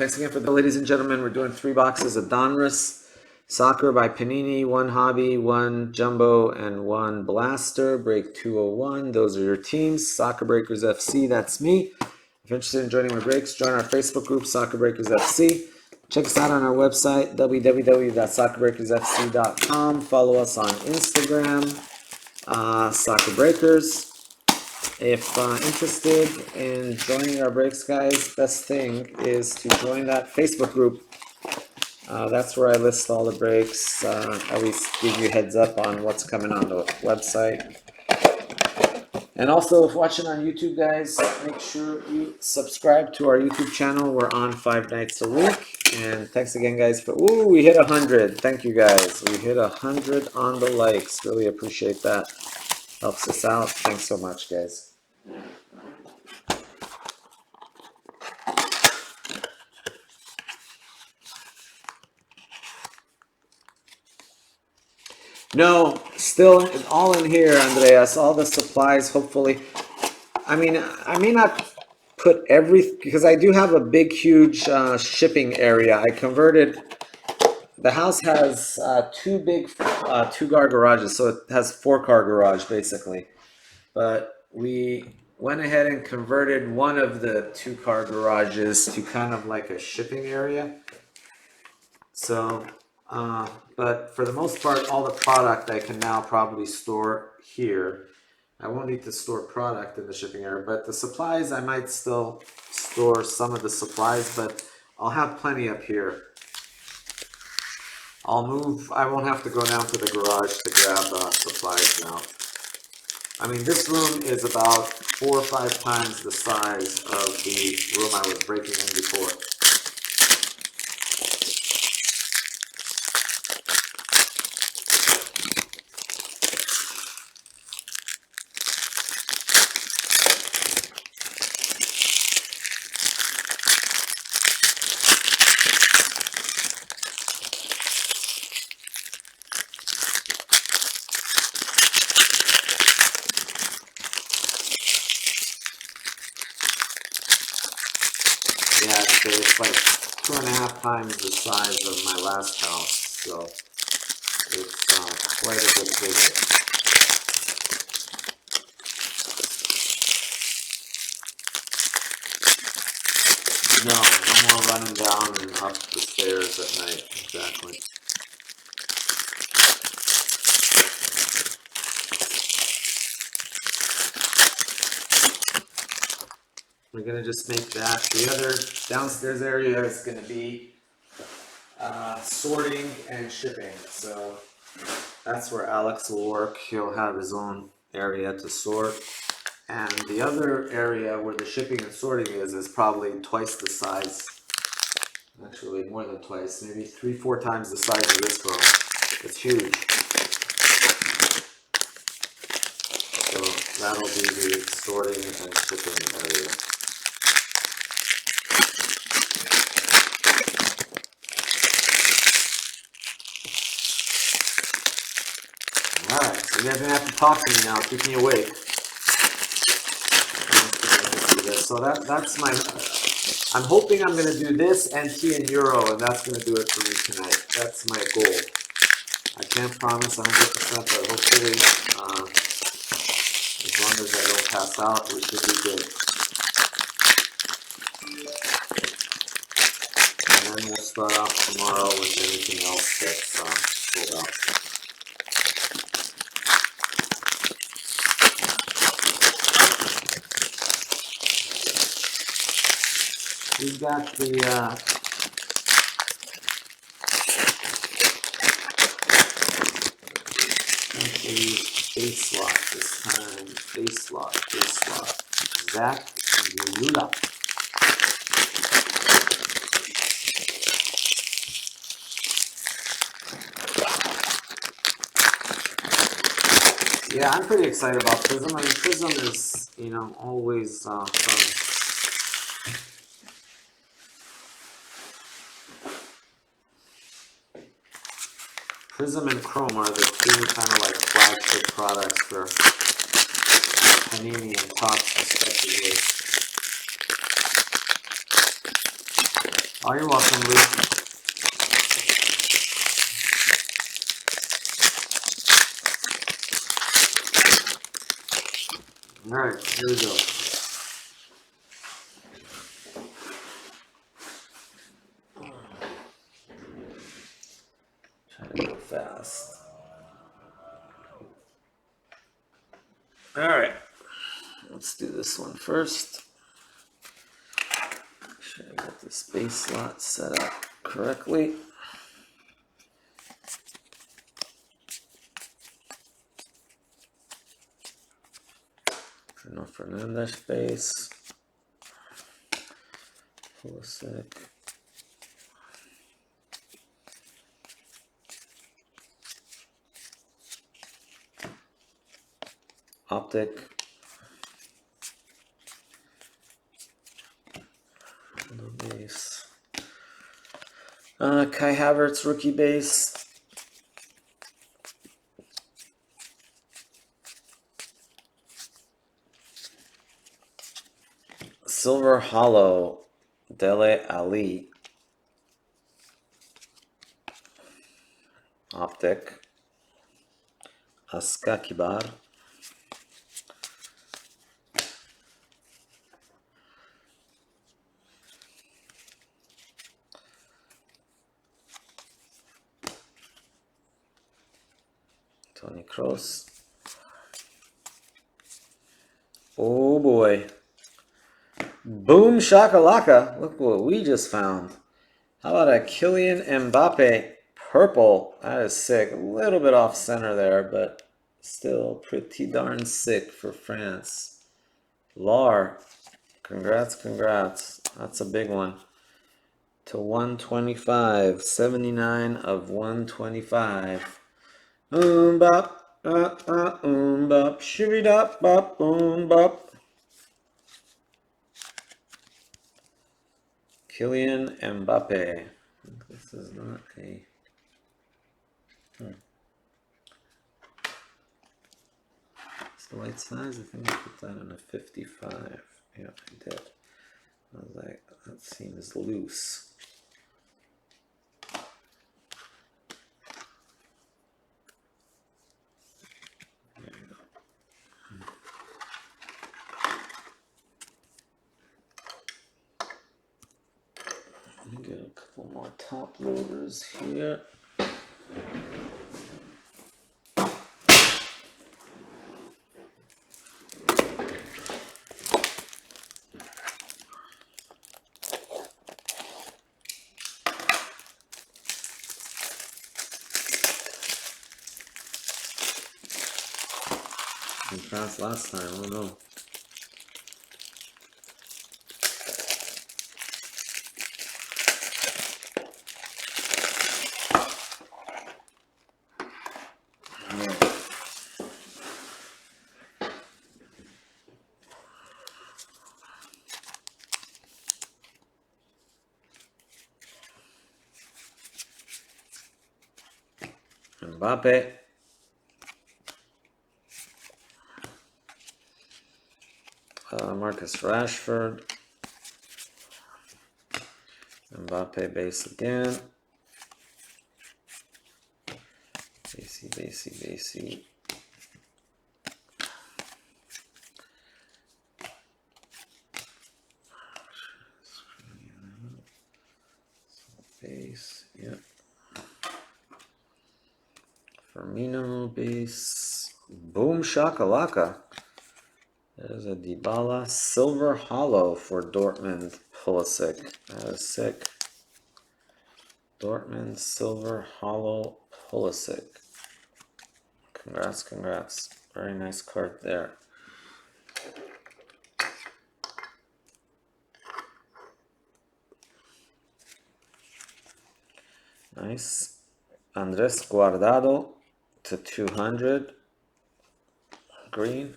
thanks again for the ladies and gentlemen. We're doing 3 boxes of Donruss. Soccer by Panini, 1 Hobby, 1 Jumbo, and 1 Blaster. Break 201. Those are your teams. Soccer Breakers FC, that's me. If you're interested in joining my breaks, join our Facebook group, Soccer Breakers FC. Check us out on our website, www.soccerbreakersfc.com. Follow us on Instagram, Soccer Breakers. If interested in joining our breaks, guys, best thing is to join that Facebook group. That's where I list all the breaks. I always give you a heads up on what's coming on the website. And also, if watching on YouTube, guys, make sure you subscribe to our YouTube channel. We're on 5 nights a week. And thanks again, guys, for, ooh, we hit 100. Thank you, guys. We hit 100 on the likes. Really appreciate that. Helps us out. Thanks so much, guys. No, still all in here, Andreas. All the supplies, hopefully. I mean, I may not put every, because I do have a big, huge shipping area. I converted, the house has 2 big 2-car garages, so it has 4-car garage, basically. But we went ahead and converted one of the 2-car garages to kind of like a shipping area. So, but for the most part, all the product I can now probably store here. I won't need to store product in the shipping area, but the supplies, I might still store some of the supplies, but I'll have plenty up here. I won't have to go down to the garage to grab supplies now. I mean, this room is about 4 or 5 times the size of the room I was breaking in before. Yeah, so it's like 2.5 times the size of my last house, so it's quite a bit bigger. No more running down and up the stairs at night, exactly. We're gonna just make that. The other downstairs area is gonna be sorting and shipping. So that's where Alex will work. He'll have his own area to sort. And the other area where the shipping and sorting is probably twice the size. Actually, more than twice, maybe 3-4 times the size of this room. It's huge. So that'll be the sorting and shipping area. Alright, so you guys are gonna have to talk to me now, keep me awake. So that's my, I'm hoping I'm gonna do this, NT and Euro, and that's gonna do it for me tonight. That's my goal. I can't promise 100%, but hopefully, as long as I don't pass out, we should be good. And then we'll start off tomorrow with anything else that's pulled out. We've got the base lock this time. Base lock. Zach Lula. Yeah, I'm pretty excited about Prism. I mean, Prism is, you know, always fun. Prism and Chrome are the 2 kind of like flagship products for Panini and Topps respectively. Oh, you're welcome, Lee. All right, here we go. Try to go fast. All right, let's do this one first. Make sure I got this base slot set up correctly. Bruno Fernandez base. Pulisic. Optic. Base. Kai Havertz rookie base. Silver Hollow. Dele Ali. Optic. Aska Kibar. Tony Kroos. Oh boy. Boom shakalaka. Look what we just found. How about a Kylian Mbappe purple? That is sick. A little bit off center there, but still pretty darn sick for France. Lar. Congrats, congrats. That's a big one. To 125. 79 of 125. Bop, bop, shibby dop, bop, bop. Kylian Mbappe. This is not a. It's the right size. I think I put that in a 55. Yeah, I did. I was like, that seems loose. Let me get a couple more top loaders here. We passed last time, oh no. Mbappe. Marcus Rashford. Mbappe base again. Basey. Base, yeah. Firmino base. Boom shakalaka. There's a Dybala silver hollow for Dortmund Pulisic. That is sick. Dortmund silver hollow Pulisic. Congrats, congrats. Very nice card there. Nice. Andres Guardado to 200. Green.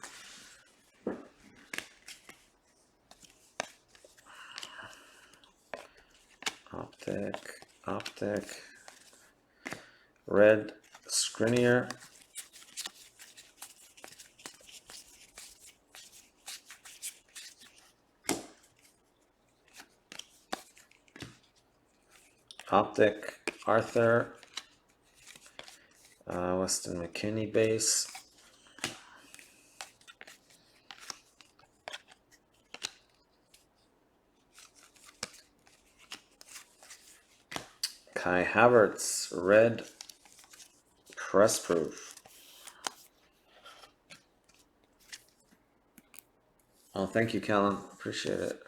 Optic. Red Skriniar. Optic Arthur, Weston McKinney base. Kai Havertz, red, press proof. Oh, thank you, Callum. Appreciate it.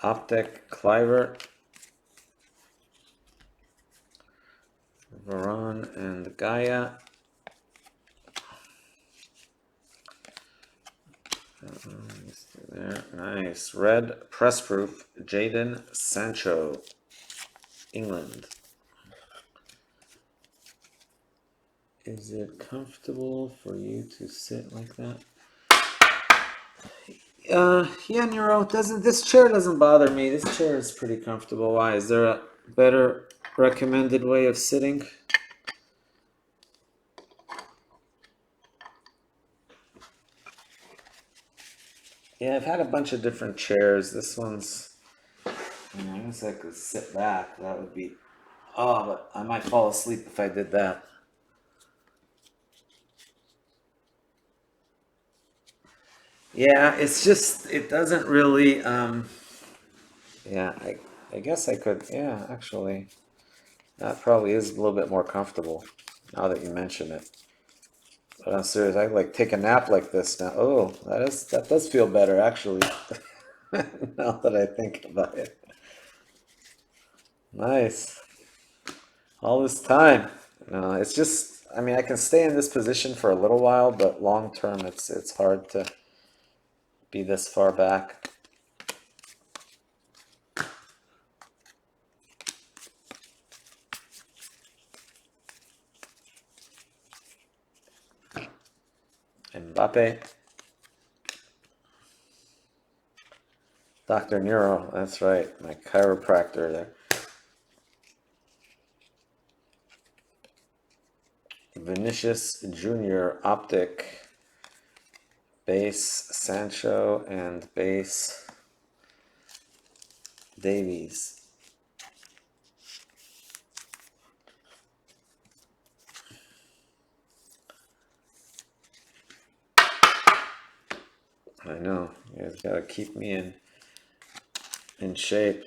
Optic Clivert, Varane and Gaia. There, nice. Red press proof, Jadon Sancho, England. Is it comfortable for you to sit like that? Yeah, Nero. This chair doesn't bother me. This chair is pretty comfortable. Why? Is there a better recommended way of sitting? Yeah, I've had a bunch of different chairs. This one's, I guess I could sit back. That would be, oh, but I might fall asleep if I did that. Yeah, it's just, it doesn't really, yeah, I guess I could, yeah, actually, that probably is a little bit more comfortable now that you mention it. But I'm serious, I like take a nap like this now. Oh, that does feel better actually. Now that I think about it. Nice. All this time. No, it's just I mean I can stay in this position for a little while, but long term it's hard to be this far back. Mbappe. Dr. Nero, that's right, my chiropractor there. Vinicius Jr. Optic. Base Sancho and base Davies. I know, you guys gotta keep me in shape.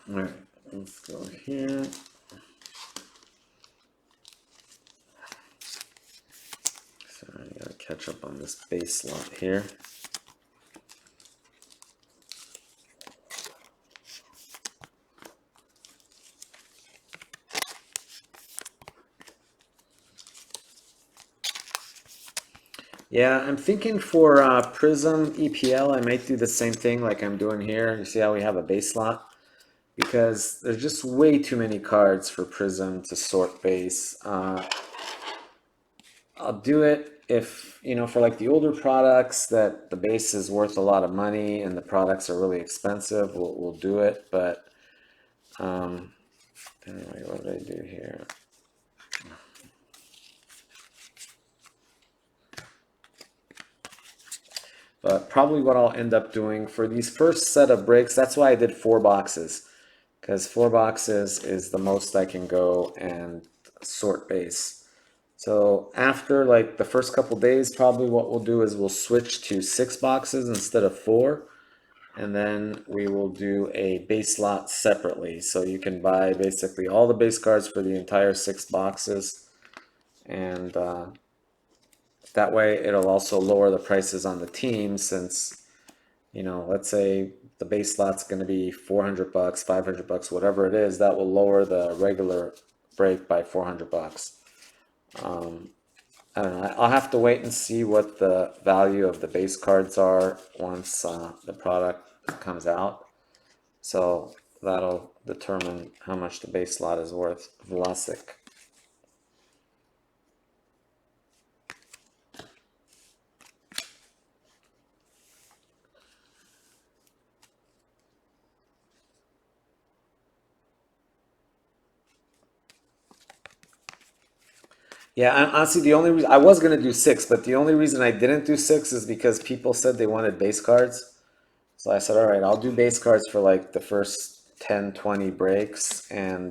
All right, let's go here. Sorry, I gotta catch up on this base lot here. Yeah, I'm thinking for Prism EPL, I might do the same thing like I'm doing here. You see how we have a base lot? Because there's just way too many cards for Prism to sort base. I'll do it if, for like the older products that the base is worth a lot of money and the products are really expensive, we'll do it. But anyway, what did I do here? But probably what I'll end up doing for these first set of breaks, that's why I did 4 boxes, because 4 boxes is the most I can go and sort base. So after like the first couple days, probably what we'll do is we'll switch to 6 boxes instead of 4, and then we will do a base lot separately. So you can buy basically all the base cards for the entire 6 boxes, and that way it'll also lower the prices on the team, since let's say the base lot's going to be $400, $500, whatever it is, that will lower the regular break by $400. I don't know. I'll have to wait and see what the value of the base cards are once the product comes out. So that'll determine how much the base lot is worth. Vlasic. Yeah, honestly, the only reason I was gonna do 6, but the only reason I didn't do 6 is because people said they wanted base cards. So I said, all right, I'll do base cards for like the first 10, 20 breaks. And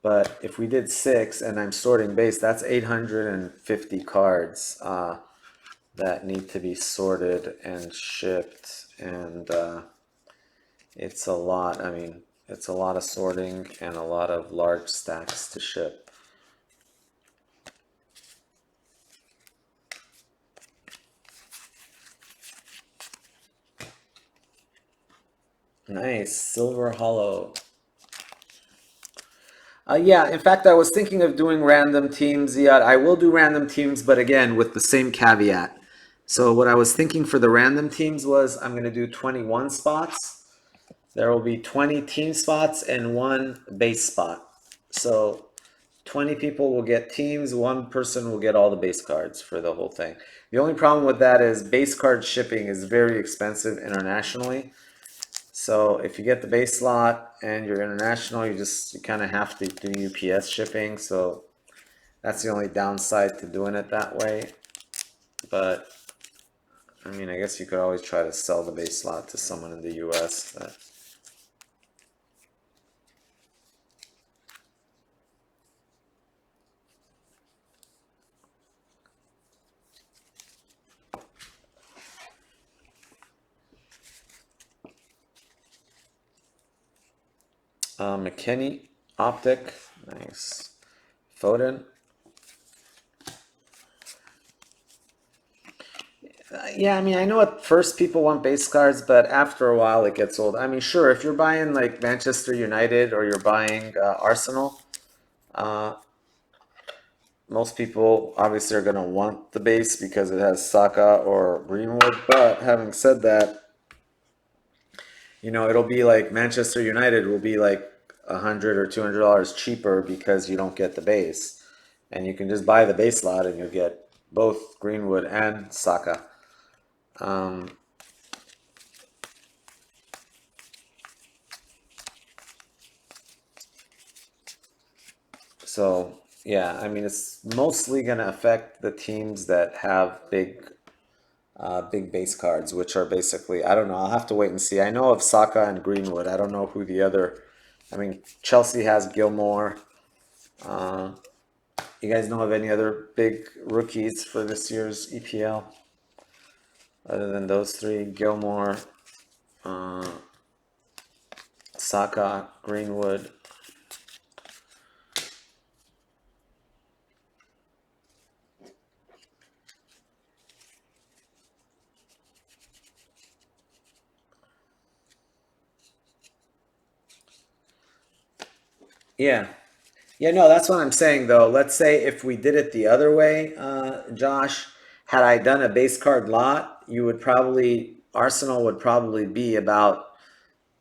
but if we did 6 and I'm sorting base, that's 850 cards that need to be sorted and shipped. And it's a lot. I mean, it's a lot of sorting and a lot of large stacks to ship. Nice, Silver Hollow. Yeah, in fact, I was thinking of doing random teams. Yeah, I will do random teams, but again, with the same caveat. So what I was thinking for the random teams was I'm going to do 21 spots. There will be 20 team spots and 1 base spot. So 20 people will get teams, 1 person will get all the base cards for the whole thing. The only problem with that is base card shipping is very expensive internationally. So if you get the base lot and you're international, you kind of have to do UPS shipping. So that's the only downside to doing it that way. But I mean, I guess you could always try to sell the base lot to someone in the US. But McKinney, Optic, nice. Foden. Yeah, I mean, I know at first people want base cards, but after a while it gets old. I mean, sure, if you're buying like Manchester United or you're buying Arsenal, uh, most people obviously are going to want the base because it has Saka or Greenwood. But having said that, it'll be like Manchester United will be like $100 or $200 cheaper because you don't get the base, and you can just buy the base lot and you'll get both Greenwood and Saka. Um, so yeah, I mean it's mostly going to affect the teams that have big base cards, which are basically, I don't know. I'll have to wait and see. I know of Saka and Greenwood. I don't know who the other. I mean, Chelsea has Gilmore. Uh, you guys know of any other big rookies for this year's EPL other than those three? Gilmore, uh, Saka, Greenwood. Yeah. Yeah, no, that's what I'm saying though. Let's say if we did it the other way, Josh, had I done a base card lot, Arsenal would probably be about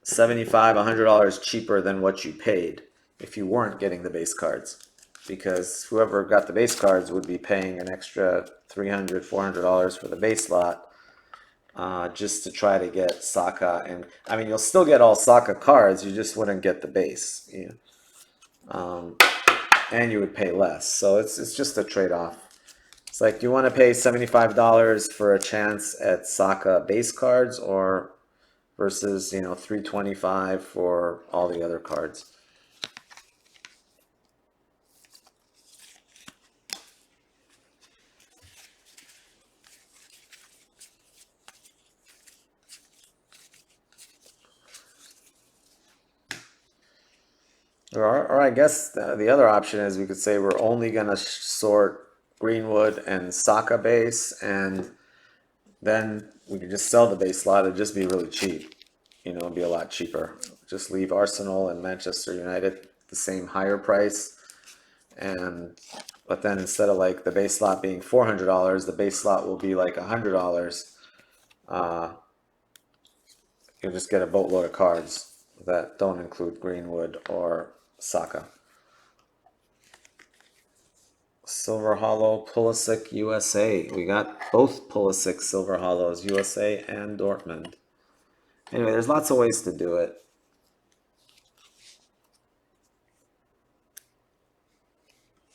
75, $100 cheaper than what you paid if you weren't getting the base cards. because whoever got the base cards would be paying an extra $300, $400 for the base lot, just to try to get Saka. And I mean, you'll still get all Saka cards, you just wouldn't get the base, and you would pay less. So it's just a trade-off. It's like, do you want to pay $75 for a chance at Saka base cards, or versus $325 for all the other cards? Or I guess the other option is we could say we're only gonna sort Greenwood and Saka base, and then we could just sell the base lot. It'd just be really cheap. It'd be a lot cheaper. Just leave Arsenal and Manchester United the same higher price, but then instead of like the base lot being $400, the base lot will be like $100. You'll just get a boatload of cards that don't include Greenwood or Saka. Silver Hollow Pulisic USA. We got both Pulisic Silver Hollows, USA and Dortmund. Anyway, there's lots of ways to do it.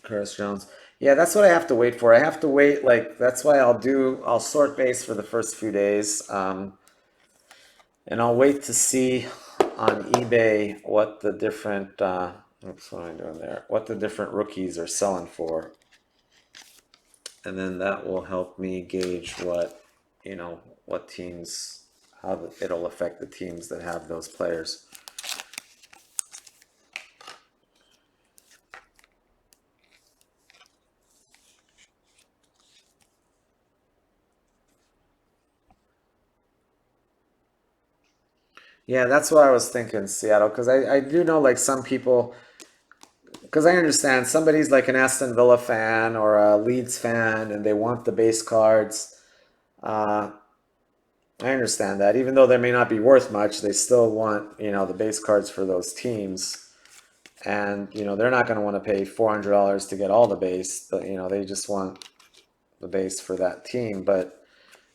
Curtis Jones. Yeah, that's what I have to wait for. I have to wait, like, that's why I'll sort base for the first few days. And I'll wait to see on eBay what the different, oops, what am I doing there? What the different rookies are selling for. And then that will help me gauge what teams, how it'll affect the teams that have those players. Yeah, that's what I was thinking, Seattle, because I do know like some people, because I understand somebody's like an Aston Villa fan or a Leeds fan and they want the base cards. Uh, I understand that. Even though they may not be worth much, they still want, the base cards for those teams. And, they're not going to want to pay $400 to get all the base, but, they just want the base for that team. But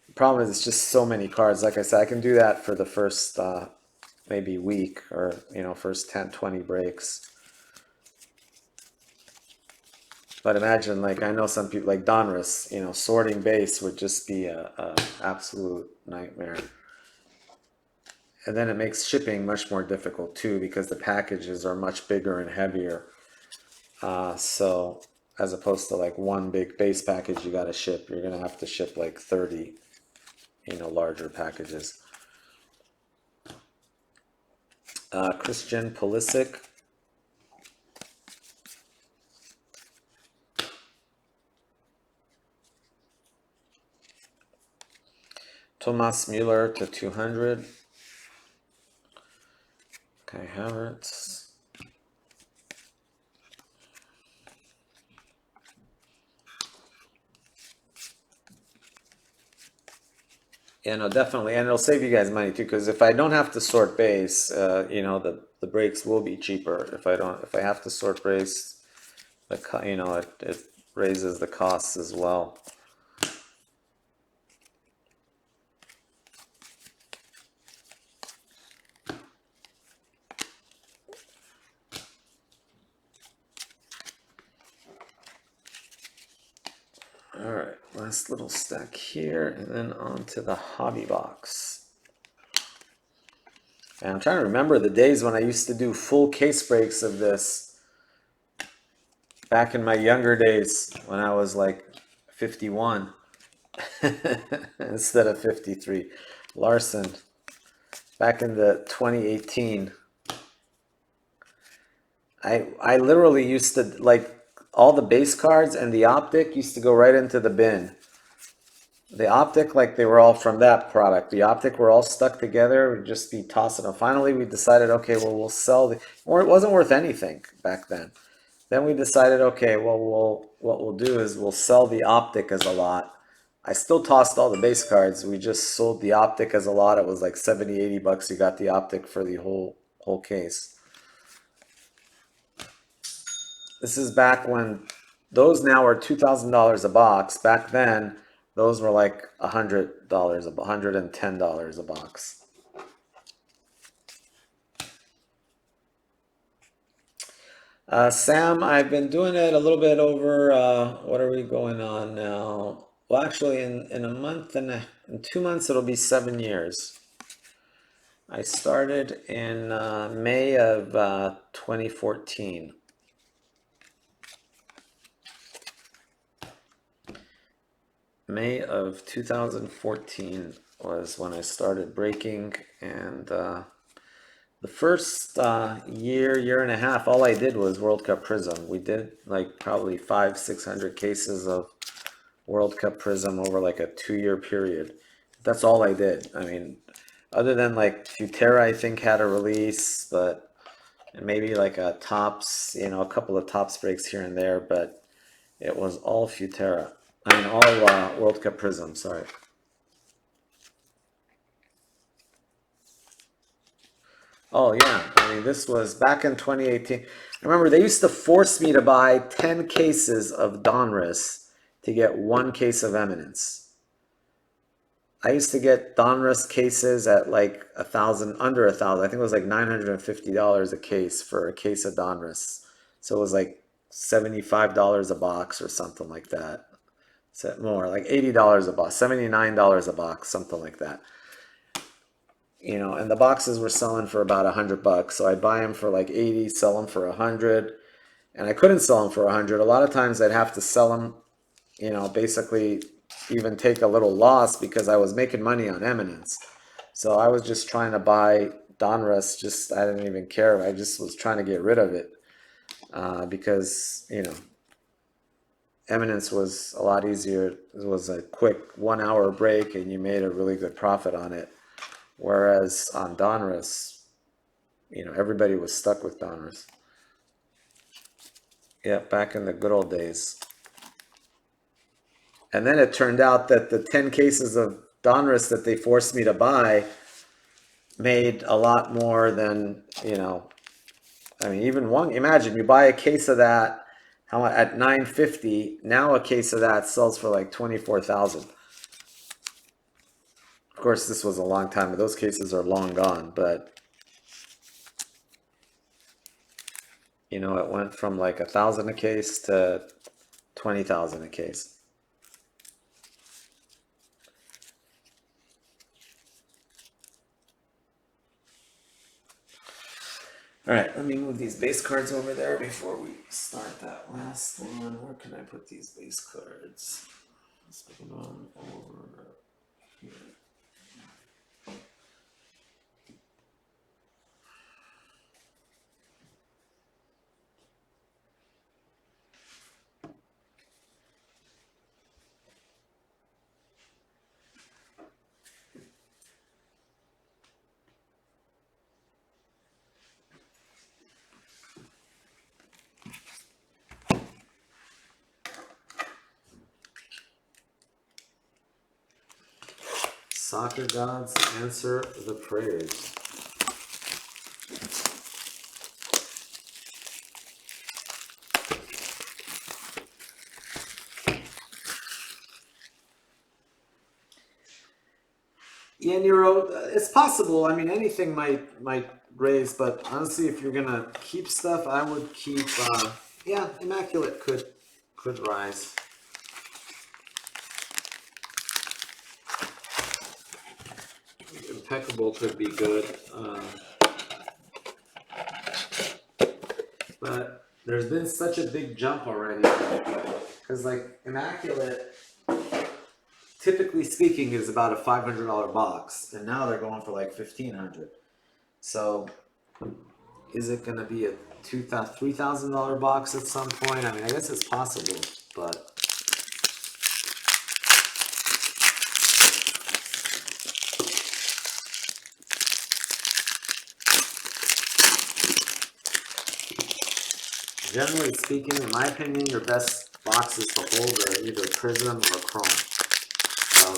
the problem is it's just so many cards. Like I said, I can do that for the first maybe week, or first 10, 20 breaks. But imagine, like, I know some people like Donruss, sorting base would just be a absolute nightmare. And then it makes shipping much more difficult too, because the packages are much bigger and heavier. So as opposed to like one big base package you got to ship, you're gonna have to ship like 30, larger packages. Christian Pulisic. Thomas Mueller to 200. Okay, Havertz. Yeah, no, definitely, and it'll save you guys money too. Because if I don't have to sort base, the breaks will be cheaper. If I have to sort base, it raises the costs as well. All right, last little stack here, and then on to the hobby box. And I'm trying to remember the days when I used to do full case breaks of this back in my younger days when I was like 51 instead of 53. Larson, back in the 2018. I literally used to, like, all the base cards and the optic used to go right into the bin. The optic, like, they were all from that product. The optic were all stuck together, would just be tossing them. Finally, we decided, okay, well, we'll sell or it wasn't worth anything back then. Then we decided, okay, well, what we'll do is we'll sell the optic as a lot. I still tossed all the base cards. We just sold the optic as a lot. It was like 70, 80 bucks. You got the optic for the whole case. This is back when those now are $2,000 a box. Back then, those were like $100, $110 a box. Sam, I've been doing it a little bit over, what are we going on now? Well, actually, in a month in 2 months, it'll be 7 years. I started in May of 2014. May of 2014 was when I started breaking, and the first year and a half, all I did was World Cup Prism. We did like probably 500-600 cases of World Cup Prism over like a 2-year period. That's all I did. I mean, other than like Futera, I think had a release, but maybe like a Tops, a couple of Tops breaks here and there, but it was all Futera. I mean, all World Cup Prism, sorry. Oh yeah, I mean this was back in 2018. Remember, they used to force me to buy 10 cases of Donruss to get 1 case of Eminence. I used to get Donruss cases at like 1,000, under 1,000. I think it was like $950 a case for a case of Donruss. So it was like $75 a box or something like that. So more like $80 a box, $79 a box, something like that. And the boxes were selling for about $100. So I'd buy them for like 80, sell them for 100, and I couldn't sell them for 100. A lot of times I'd have to sell them, basically even take a little loss because I was making money on Eminence. So I was just trying to buy Donruss. I didn't even care. I just was trying to get rid of it because Eminence was a lot easier. It was a quick 1 hour break, and you made a really good profit on it. Whereas on Donruss, everybody was stuck with Donruss. Yeah, back in the good old days. And then it turned out that the 10 cases of Donruss that they forced me to buy made a lot more than, I mean, even one, imagine you buy a case of that at $950. Now a case of that sells for like $24,000. Of course, this was a long time, but those cases are long gone. But it went from like 1,000 a case to 20,000 a case. All right, let me move these base cards over there before we start that last one. Where can I put these base cards? Let's put them on over here. Soccer gods, answer the prayers. Yeah, Nero, it's possible. I mean, anything might raise, but honestly, if you're gonna keep stuff, I would keep. Yeah, Immaculate could rise. Impeccable could be good, but there's been such a big jump already. Because like Immaculate, typically speaking, is about a $500 box, and now they're going for like $1,500. So, is it going to be a $3,000 box at some point? I mean, I guess it's possible, but generally speaking, in my opinion, your best boxes to hold are either Prism or Chrome. So,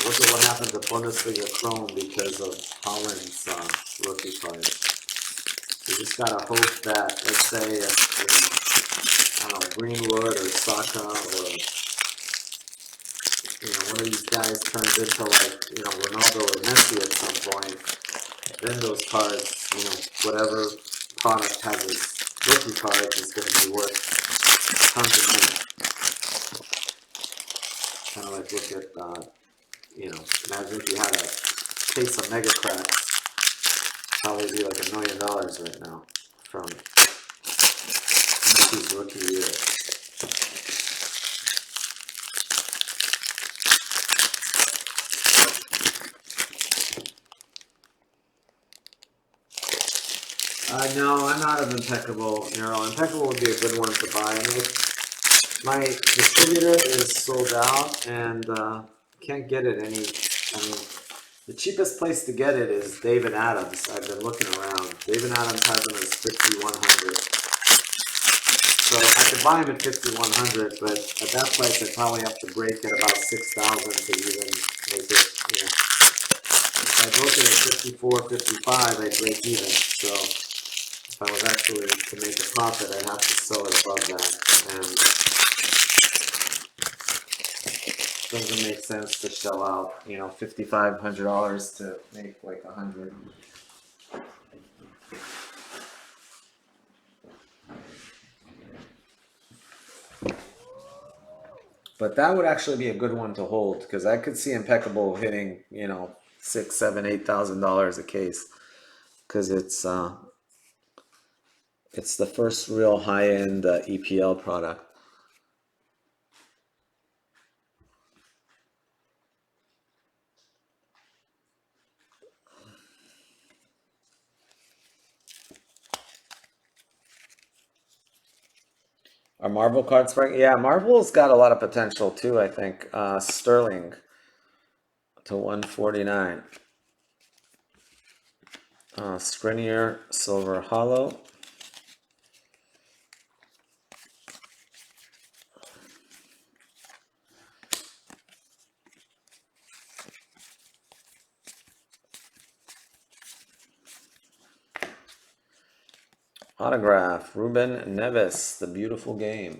look at what happened to Bundesliga Chrome because of Holland's rookie cards. You just gotta hope that, let's say, I don't know, Greenwood or Saka or one of these guys turns into like Ronaldo or Messi at some point, then those cards, whatever product has its rookie cards is going to be worth tons of money. Kind of like look at, imagine if you had a case of mega cracks, probably be like $1 million right now from Messi's rookie year. No, I'm out of Impeccable. Impeccable would be a good one to buy. My distributor is sold out and can't get it any. The cheapest place to get it is David Adams. I've been looking around. David Adams has them as 5,100. So I could buy them at 5,100, but at that price I'd probably have to break at about 6,000 to even make it. If I broke it at 54, 55, I'd break even. So if I was actually to make a profit, I'd have to sell it above that. And it doesn't make sense to shell out, $5,500 to make like 100. But that would actually be a good one to hold because I could see Impeccable hitting, $6,000, $7,000, $8,000 a case because it's the first real high-end EPL product. Are Marvel cards sprang? Yeah, Marvel's got a lot of potential too, I think. Sterling to 149. Skriniar Silver Hollow. Autograph, Ruben Neves, The Beautiful Game.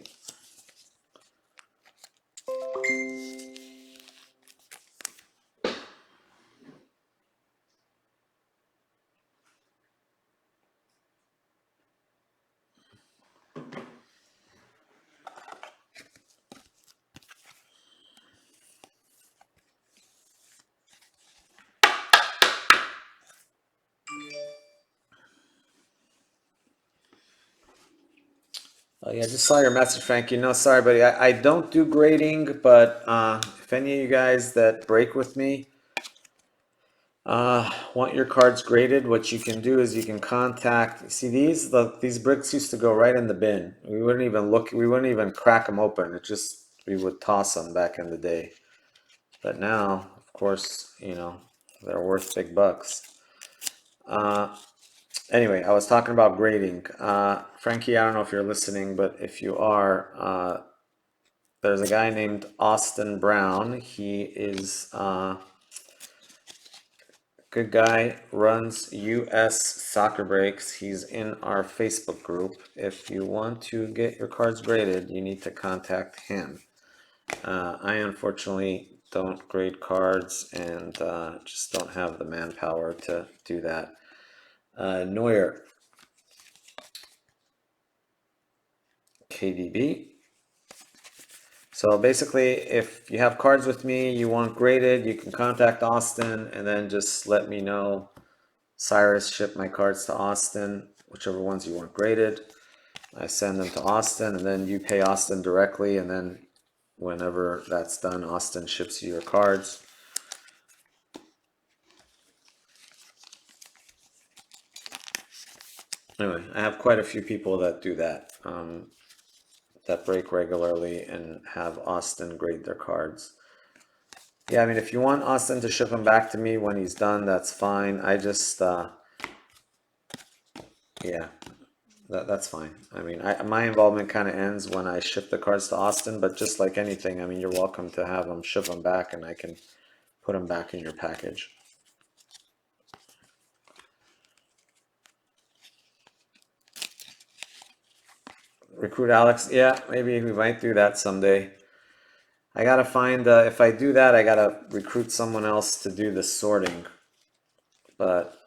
Oh yeah, just saw your message, Frankie. No, sorry, buddy. I don't do grading, but if any of you guys that break with me want your cards graded, what you can do is you can contact. See these bricks used to go right in the bin. We wouldn't even look. We wouldn't even crack them open. We would toss them back in the day. But now, of course, they're worth big bucks. Anyway, I was talking about grading. Frankie, I don't know if you're listening, but if you are, there's a guy named Austin Brown. He is a good guy, runs US Soccer Breaks. He's in our Facebook group. If you want to get your cards graded, you need to contact him. I unfortunately don't grade cards and just don't have the manpower to do that. Neuer, KDB. So basically, if you have cards with me, you want graded, you can contact Austin and then just let me know. Cyrus, ship my cards to Austin, whichever ones you want graded. I send them to Austin and then you pay Austin directly, and then whenever that's done, Austin ships you your cards. Anyway, I have quite a few people that do that, that break regularly and have Austin grade their cards. Yeah, I mean, if you want Austin to ship them back to me when he's done, that's fine. I just, yeah, that's fine. I mean, my involvement kind of ends when I ship the cards to Austin, but just like anything, I mean, you're welcome to have them ship them back and I can put them back in your package. Recruit Alex. Yeah, maybe we might do that someday. I gotta find, if I do that, I gotta recruit someone else to do the sorting. But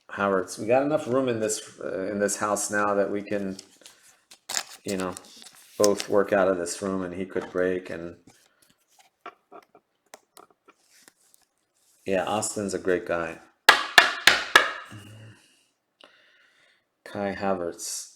Howard's, we got enough room in this house now that we can, you know, both work out of this room, and he could break. And yeah, Austin's a great guy. Kai Havertz.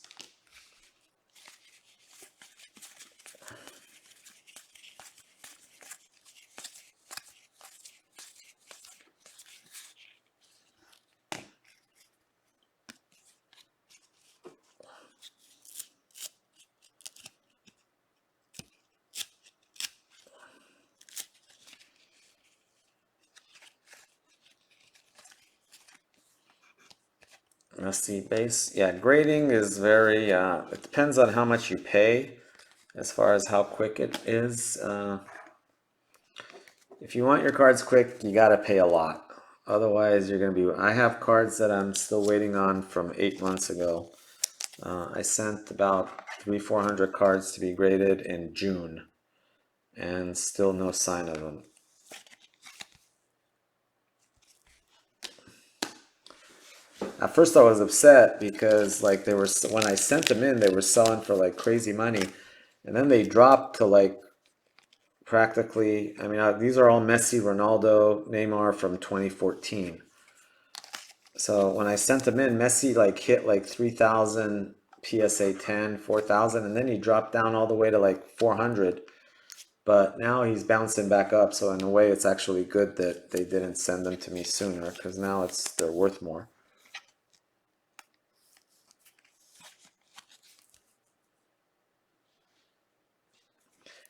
Messi base. Yeah, grading is very, it depends on how much you pay as far as how quick it is. If you want your cards quick, you gotta pay a lot. Otherwise, you're gonna be. I have cards that I'm still waiting on from 8 months ago. I sent about 400 cards to be graded in June, and still no sign of them. At first, I was upset because like they were when I sent them in, they were selling for like crazy money, and then they dropped to like practically. I mean, these are all Messi, Ronaldo, Neymar from 2014. So when I sent them in, Messi like hit like 3,000 PSA 10, 4,000, and then he dropped down all the way to like 400. But now he's bouncing back up. So in a way, it's actually good that they didn't send them to me sooner, because now they're worth more.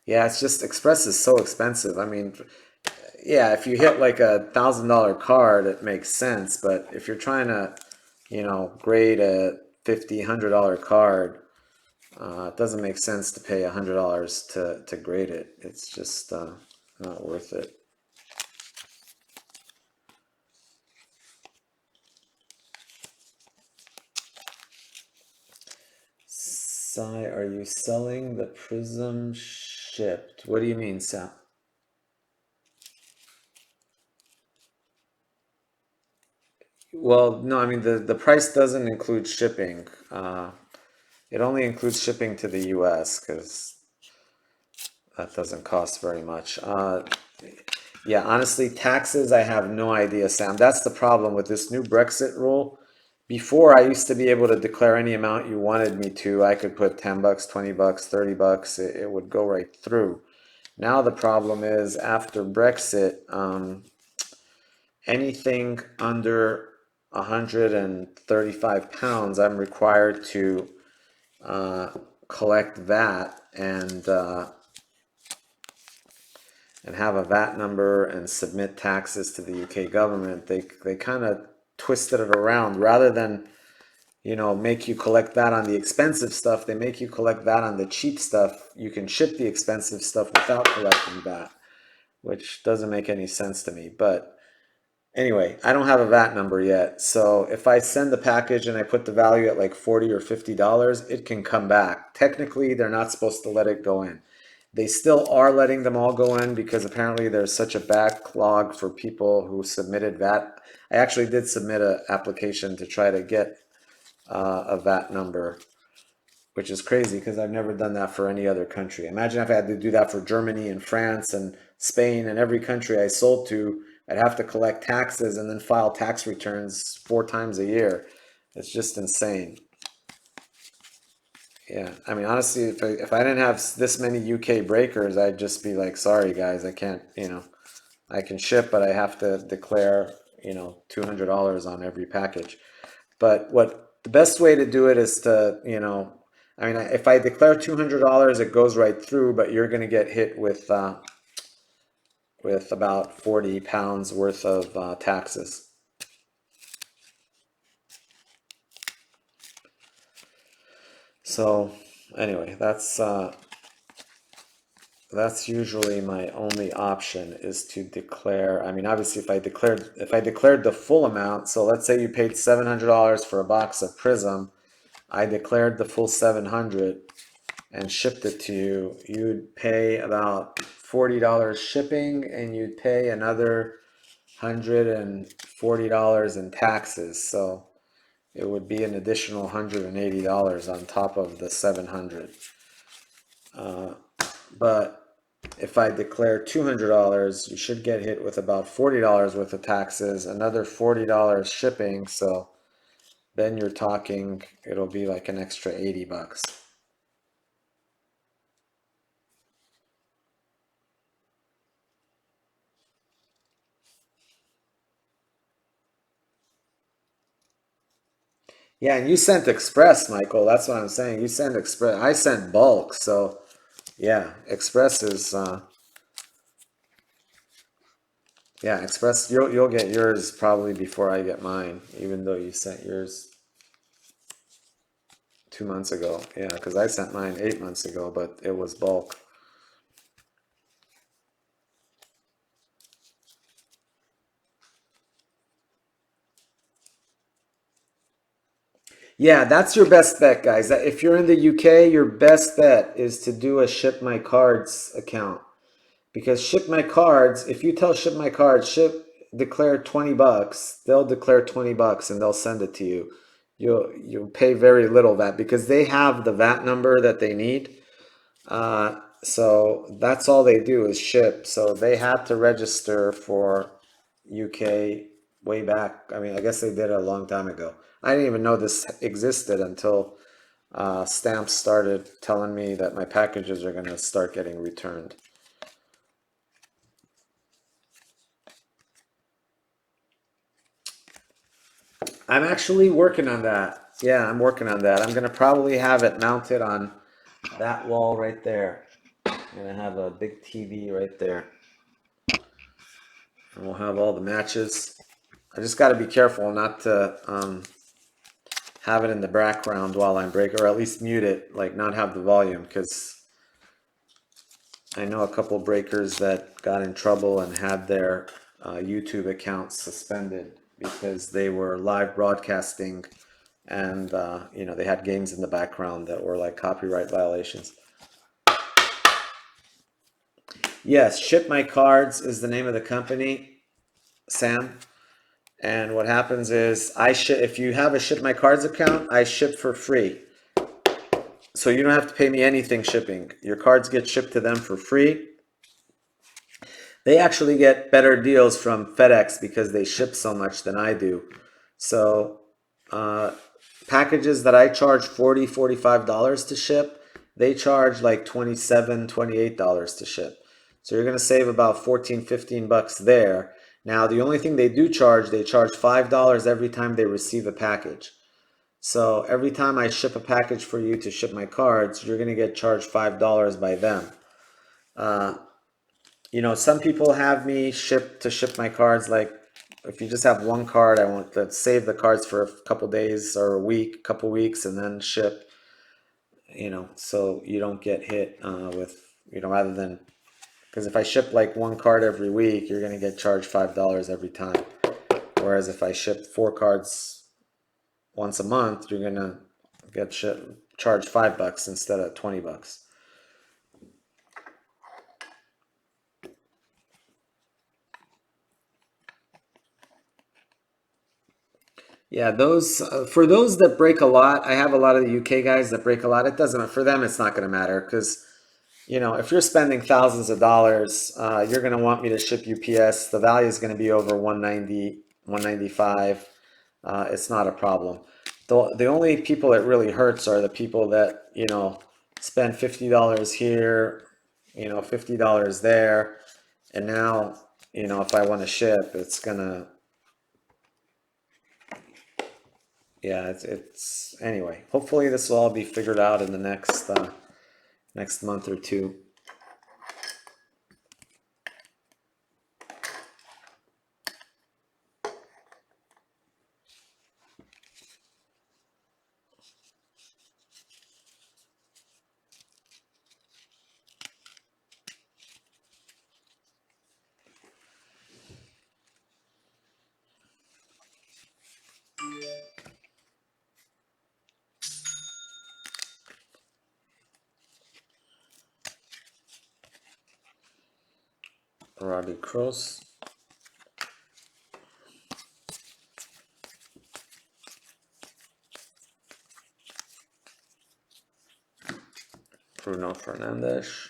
Yeah, it's just Express is so expensive. I mean, yeah, if you hit like $1,000 card, it makes sense. But if you're trying to, grade a $50, $100 card, it doesn't make sense to pay $100 to grade it. It's just not worth it. Sai, are you selling the Prism shipped? What do you mean, Sal? Well, no, I mean the price doesn't include shipping. It only includes shipping to the US, because that doesn't cost very much. Yeah, honestly, taxes, I have no idea, Sam. That's the problem with this new Brexit rule. Before, I used to be able to declare any amount you wanted me to. I could put 10 bucks, 20 bucks, 30 bucks. It would go right through. Now the problem is after Brexit, anything under 135 pounds, I'm required to collect VAT and have a VAT number and submit taxes to the UK government. They kind of twisted it around. Rather than make you collect that on the expensive stuff, they make you collect that on the cheap stuff. You can ship the expensive stuff without collecting that, which doesn't make any sense to me. But anyway, I don't have a VAT number yet. So if I send the package and I put the value at like $40 or $50, it can come back. Technically, they're not supposed to let it go in. They still are letting them all go in because apparently there's such a backlog for people who submitted VAT. I actually did submit an application to try to get a VAT number, which is crazy because I've never done that for any other country. Imagine if I had to do that for Germany and France and Spain and every country I sold to. I'd have to collect taxes and then file tax returns 4 times a year. It's just insane. Yeah, I mean, honestly, if I didn't have this many UK breakers, I'd just be like, sorry guys, I can't, I can ship, but I have to declare, $200 on every package. But what the best way to do it is to, I mean, if I declare $200, it goes right through, but you're going to get hit with about 40 pounds worth of taxes. So anyway, that's usually my only option is to declare. I mean, obviously, if I declared the full amount, so let's say you paid $700 for a box of Prism, I declared the full 700 and shipped it to you, you'd pay about $40 shipping, and you'd pay another $140 in taxes. So it would be an additional $180 on top of the 700. But if I declare $200, you should get hit with about $40 worth of taxes, another $40 shipping. So then you're talking, it'll be like an extra 80 bucks. Yeah, and you sent express, Michael. That's what I'm saying. You sent express. I sent bulk. So yeah, express is yeah, express. You'll get yours probably before I get mine, even though you sent yours 2 months ago. Yeah, because I sent mine 8 months ago, but it was bulk. Yeah, that's your best bet, guys. If you're in the UK, your best bet is to do a ship my cards account. Because ship my cards, if you tell ship my cards, declare 20 bucks, they'll declare 20 bucks and they'll send it to you. You'll pay very little VAT because they have the VAT number that they need. So that's all they do is ship. So they had to register for UK way back. I mean, I guess they did it a long time ago. I didn't even know this existed until Stamps started telling me that my packages are going to start getting returned. I'm actually working on that. Yeah, I'm working on that. I'm gonna probably have it mounted on that wall right there. I'm gonna have a big TV right there. And we'll have all the matches. I just gotta be careful not to have it in the background while I'm breaking, or at least mute it, like not have the volume, because I know a couple breakers that got in trouble and had their YouTube accounts suspended because they were live broadcasting and they had games in the background that were like copyright violations. Yes, Ship My Cards is the name of the company, Sam. And what happens is if you have a Ship My Cards account, I ship for free. So you don't have to pay me anything shipping. Your cards get shipped to them for free. They actually get better deals from FedEx because they ship so much than I do. So packages that I charge $40, $45 to ship, they charge like $27, $28 to ship. So you're going to save about 14, 15 bucks there. Now, the only thing they charge $5 every time they receive a package. So every time I ship a package for you to ship my cards, you're going to get charged $5 by them. Some people have me ship my cards. Like if you just have one card, I want to save the cards for a couple days or a week, couple weeks, and then ship. So you don't get hit with rather than, because if I ship like one card every week, you're gonna get charged $5 every time. Whereas if I ship 4 cards once a month, you're gonna get charged $5 instead of 20 bucks. Yeah, those for those that break a lot, I have a lot of the UK guys that break a lot. It doesn't for them. It's not going to matter because if you're spending thousands of dollars, you're going to want me to ship UPS. The value is going to be over 190, 195. It's not a problem. The only people it really hurts are the people that spend $50 here, $50 there, and now if I want to ship, it's gonna. Yeah, it's anyway. Hopefully, this will all be figured out in the next month or two. Robbie Kroos. Bruno Fernandes.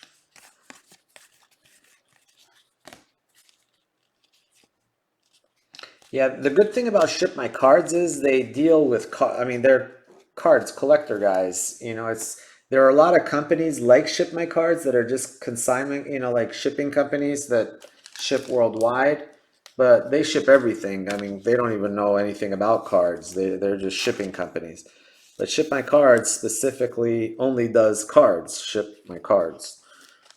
Yeah, the good thing about Ship My Cards is they deal with, I mean, they're cards collector guys. You know, there are a lot of companies like Ship My Cards that are just consignment, you know, like shipping companies that ship worldwide, but they ship everything. I mean, they don't even know anything about cards. They're just shipping companies. But Ship My Cards specifically only does cards. Ship My Cards.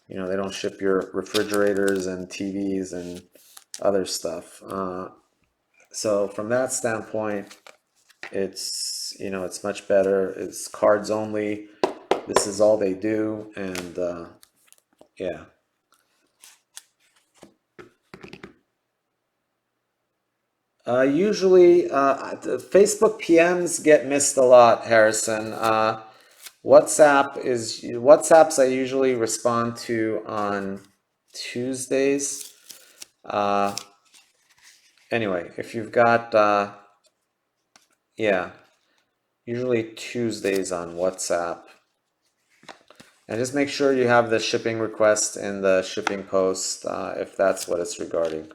You know, they don't ship your refrigerators and TVs and other stuff. So from that standpoint, it's, you know, it's much better. It's cards only. This is all they do, and yeah. Usually, the Facebook PMs get missed a lot, Harrison. WhatsApps I usually respond to on Tuesdays. Uh, anyway, if you've got yeah, usually Tuesdays on WhatsApp. And just make sure you have the shipping request in the shipping post if that's what it's regarding.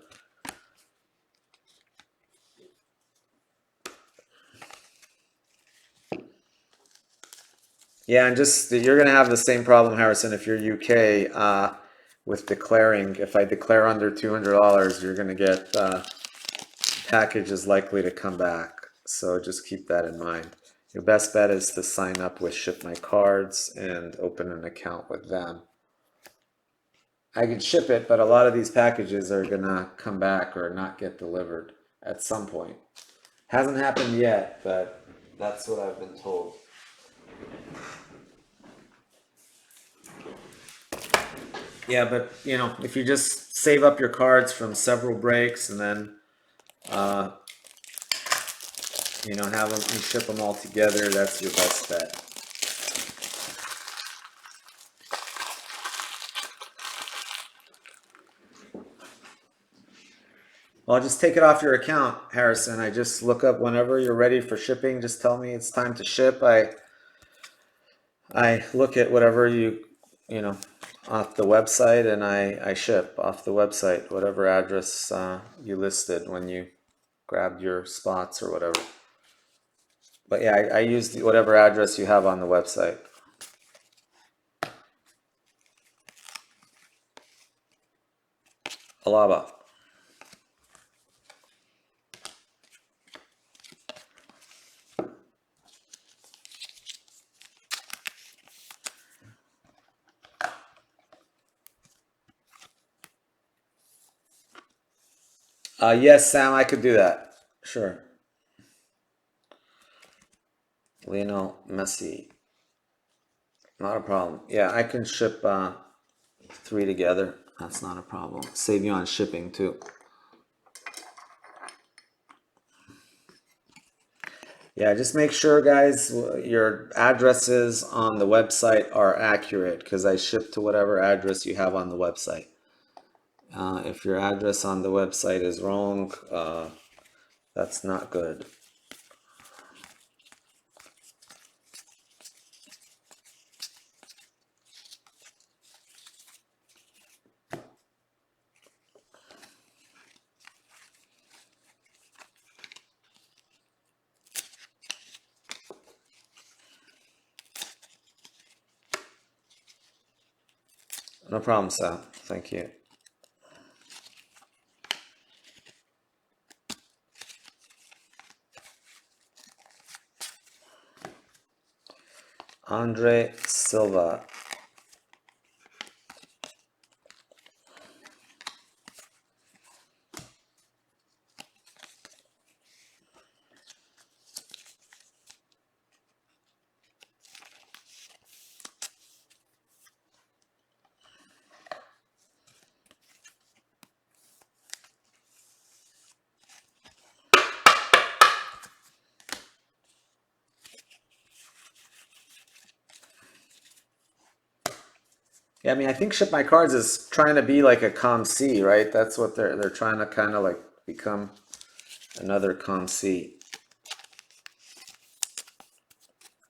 Yeah, and just you're gonna have the same problem, Harrison, if you're UK with declaring. If I declare under $200, you're gonna get package is likely to come back. So just keep that in mind. Your best bet is to sign up with Ship My Cards and open an account with them. I can ship it, but a lot of these packages are gonna come back or not get delivered at some point. Hasn't happened yet, but that's what I've been told. Yeah, but you know, if you just save up your cards from several breaks and then uh, you know, have them, you ship them all together, that's your best bet. Well, I'll just take it off your account, Harrison. I just look up whenever you're ready for shipping. Just tell me it's time to ship. I look at whatever you know, off the website, and I ship off the website whatever address you listed when you grabbed your spots or whatever. But yeah, I use whatever address you have on the website. Alaba. Yes, Sam, I could do that. Sure. Lionel Messi. Not a problem. Yeah, I can ship 3 together. That's not a problem. Save you on shipping too. Yeah, just make sure, guys, your addresses on the website are accurate because I ship to whatever address you have on the website. If your address on the website is wrong, that's not good. No problem, Sal. Thank you. Andre Silva. Yeah, I mean, I think Ship My Cards is trying to be like a ComC, right? That's what they're trying to kind of like become another ComC.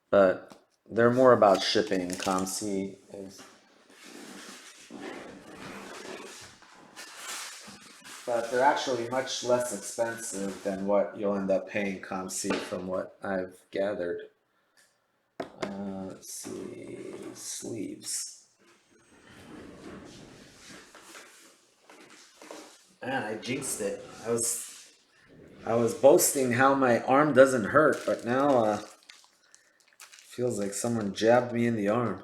But they're more about shipping. ComC is, but they're actually much less expensive than what you'll end up paying ComC from what I've gathered. Let's see, sleeves. Man, I jinxed it. I was boasting how my arm doesn't hurt, but now feels like someone jabbed me in the arm.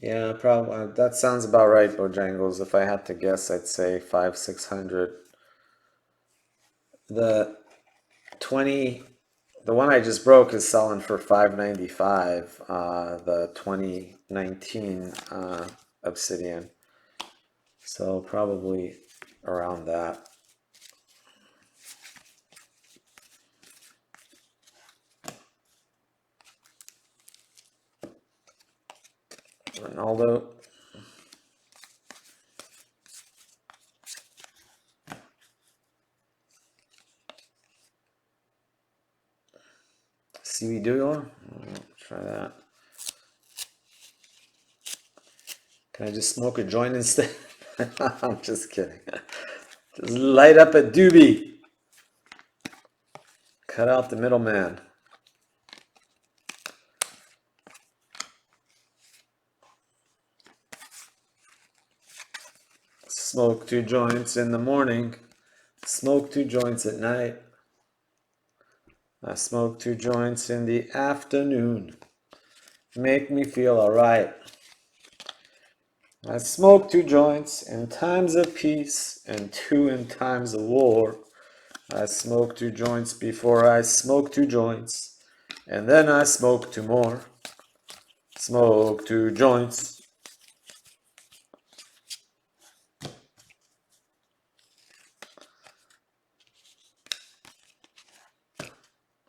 Yeah, probably that sounds about right, Bojangles. If I had to guess, I'd say 500, 600. The 20, the one I just broke is selling for 595. The 2019 Obsidian, so probably around that. Ronaldo. CB Doyle. Try that. Can I just smoke a joint instead? I'm just kidding. Just light up a doobie. Cut out the middleman. Smoke 2 joints in the morning. Smoke 2 joints at night. I smoke 2 joints in the afternoon. Make me feel alright. I smoke 2 joints in times of peace and 2 in times of war. I smoke 2 joints before I smoke 2 joints, and then I smoke 2 more. Smoke 2 joints.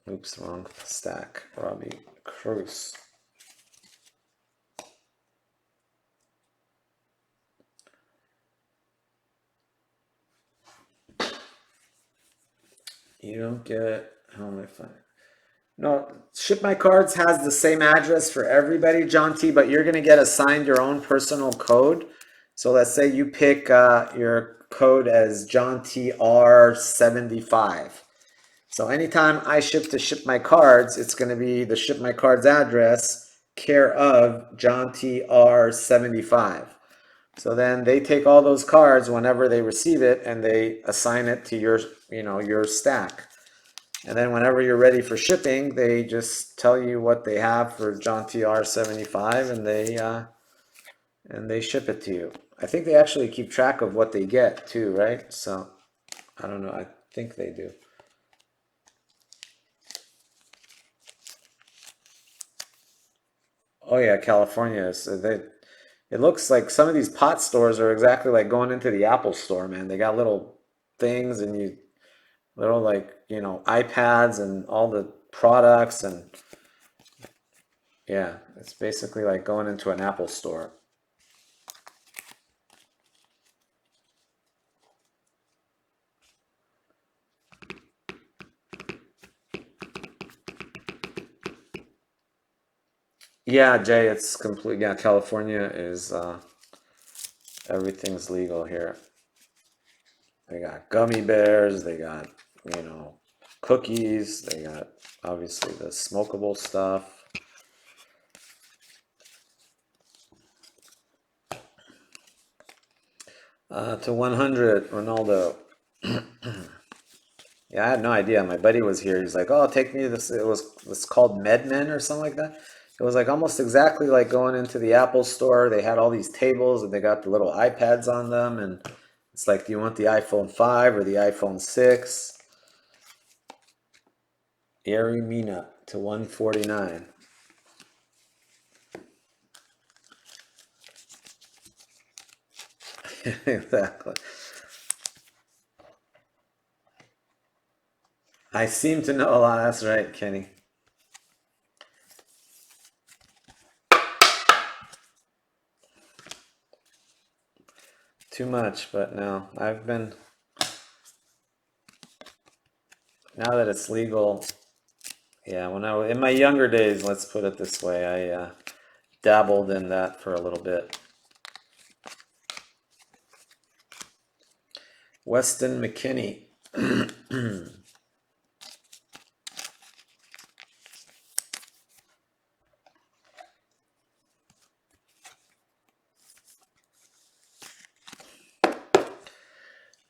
Oops, wrong stack. Robbie Cruz. You don't get, how am I finding? No, Ship My Cards has the same address for everybody, John T, but you're going to get assigned your own personal code. So let's say you pick your code as John T R75. So anytime I ship to Ship My Cards, it's going to be the Ship My Cards address, care of John T R75. So then they take all those cards whenever they receive it and they assign it to your stack. And then whenever you're ready for shipping, they just tell you what they have for John TR 75, and they ship it to you. I think they actually keep track of what they get too, right? So I don't know. I think they do. Oh yeah, California. So it looks like some of these pot stores are exactly like going into the Apple store, man. They got little things and little like, iPads and all the products, and yeah, it's basically like going into an Apple store. Yeah, Jay, it's complete. Yeah, California is everything's legal here. They got gummy bears, they got, cookies, they got obviously the smokable stuff. To 100, Ronaldo. Yeah, I had no idea. My buddy was here. He's like, "Oh, take me to this." It's called MedMen or something like that. It was like almost exactly like going into the Apple store. They had all these tables and they got the little iPads on them, and it's like, do you want the iPhone 5 or the iPhone 6? Airy Mina to 149. Exactly. I seem to know a lot. That's right, Kenny. Too much, but no. Now that it's legal, yeah, in my younger days, let's put it this way, I dabbled in that for a little bit. Weston McKinney.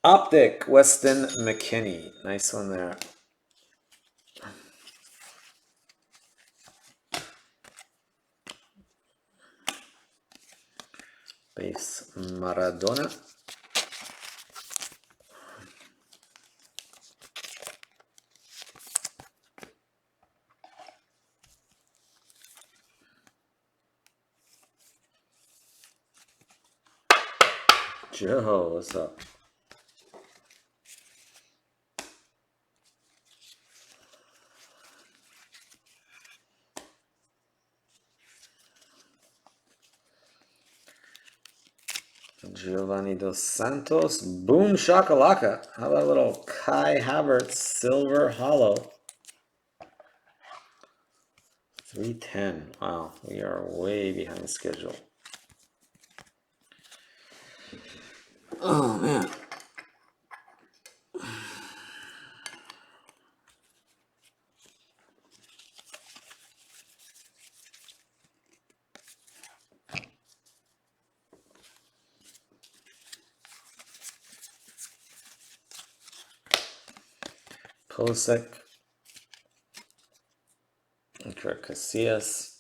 Optic, Weston McKinney. Nice one there. Base Maradona. Joe, what's up? Giovanni Dos Santos. Boom shakalaka. How about a little Kai Havertz silver hollow? 310. Wow, we are way behind schedule. Oh man. Posek. Iker Casillas.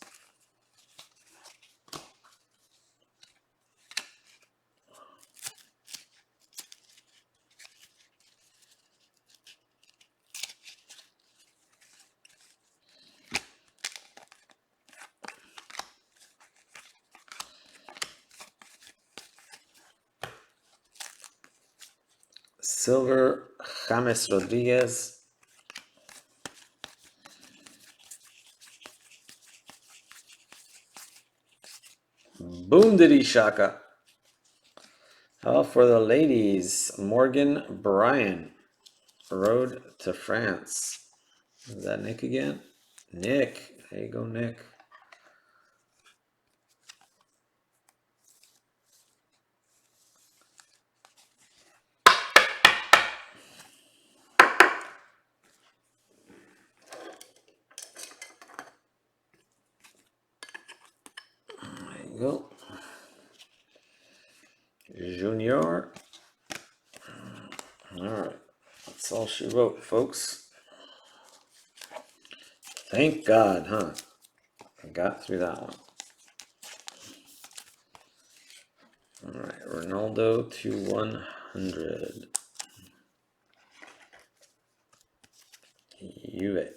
Silver, James Rodriguez. Boondity Shaka. Oh, for the ladies, Morgan Bryan. Road to France. Is that Nick again? Nick. There you go, Nick. There you go. Junior. All right. That's all she wrote, folks. Thank God, huh? I got through that one. All right. Ronaldo to 100. Juve.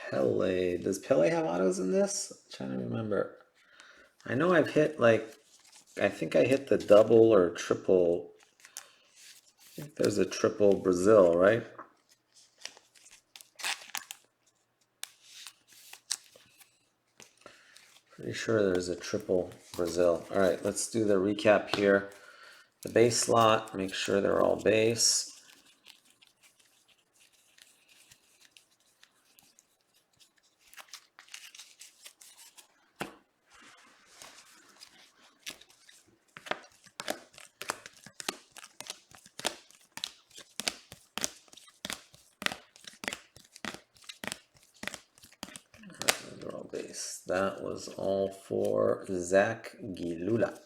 Pele. Does Pele have autos in this? I'm trying to remember. I know I've hit I think I hit the double or triple. I think there's a triple Brazil, right? Pretty sure there's a triple Brazil. All right, let's do the recap here. The base slot, make sure they're all base. that was all for Zach Gilula.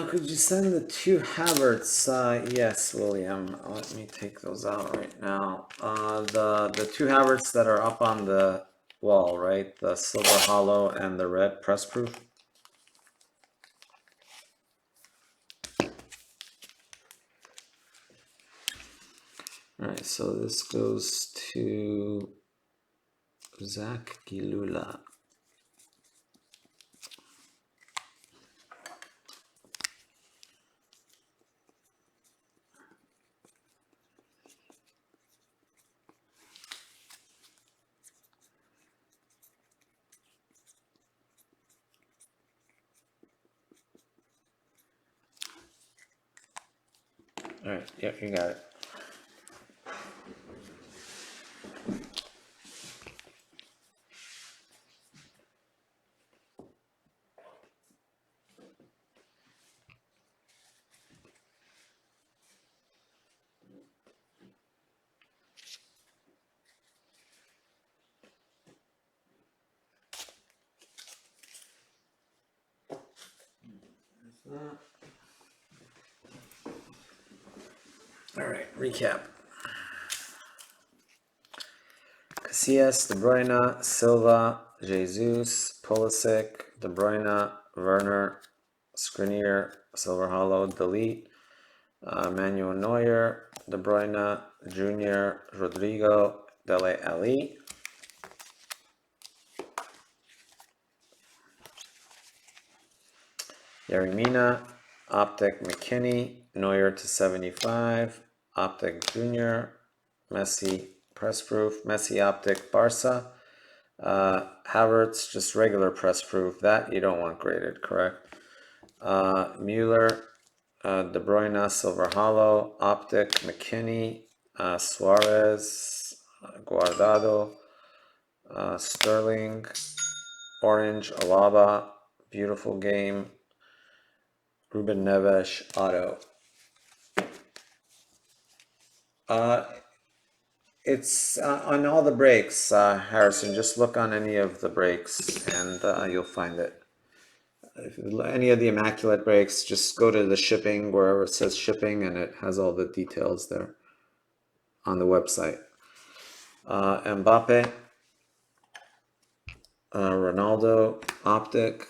Could you send the 2 Havertz? Yes, William. Let me take those out right now. The 2 Havertz that are up on the wall, right? The silver hollow and the red press proof. All right, so this goes to Zach Gilula. All right, yep, you got it. All right, recap. Casillas, De Bruyne, Silva, Jesus, Pulisic, De Bruyne, Werner, Skriniar, Silver Hollow, Delete, Manuel Neuer, De Bruyne, Junior, Rodrigo, Dele Alli. Yerry Mina, Optic McKinney, Neuer to 75, Optic Junior, Messi press proof, Messi Optic Barca, Havertz just regular press proof. That you don't want graded, correct? Mueller, De Bruyne Silver Hollow, Optic McKinney, Suarez, Guardado, Sterling, Orange Alaba, beautiful game. Ruben Neves auto. It's on all the breaks, Harrison. Just look on any of the breaks and you'll find it. If any of the immaculate breaks, just go to the shipping, wherever it says shipping, and it has all the details there on the website. Mbappe, Ronaldo, Optic,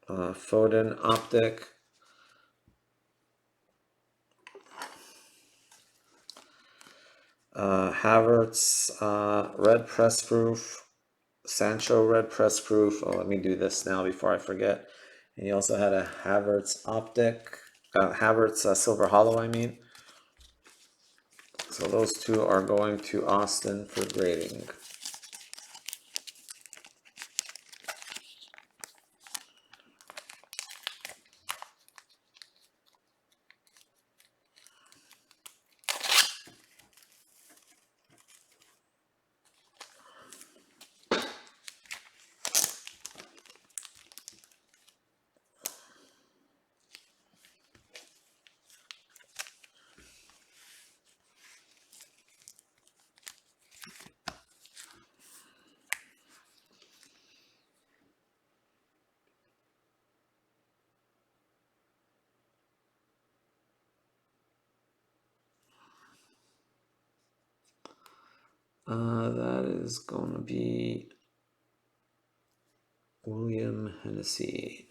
Foden, Optic, Havertz, red press proof, Sancho red press proof. Oh, let me do this now before I forget. And he also had a Havertz Optic, Havertz Silver Hollow, I mean. So those 2 are going to Austin for grading. That is going to be William Hennessy.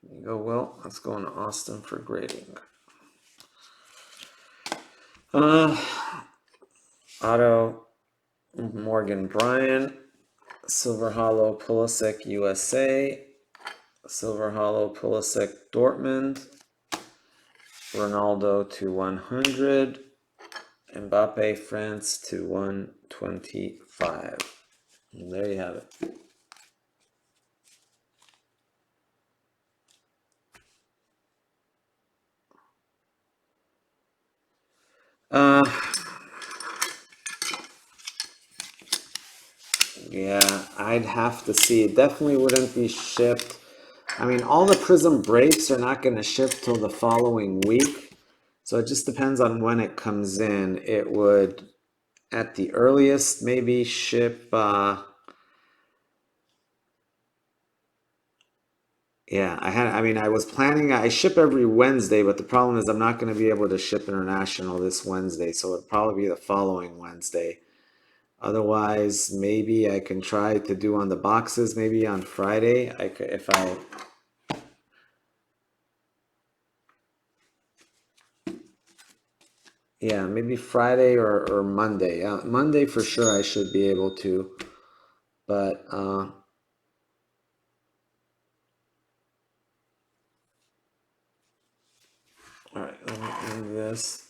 There you go, Will. Let's go into Austin for grading. Otto Morgan Bryan, Silver Hollow Pulisic USA, Silver Hollow Pulisic Dortmund, Ronaldo to 100, Mbappe France to 125. And there you have it. Yeah, I'd have to see. It definitely wouldn't be shipped. I mean, all the Prism breaks are not going to ship till the following week. So it just depends on when it comes in. It would, at the earliest, maybe ship. Yeah, I mean, I was planning. I ship every Wednesday, but the problem is I'm not going to be able to ship international this Wednesday. So it'll probably be the following Wednesday. Otherwise, maybe I can try to do on the boxes. Maybe on Friday. I could, if I. Yeah, maybe Friday or Monday. Monday for sure I should be able to. But all right, let me end this.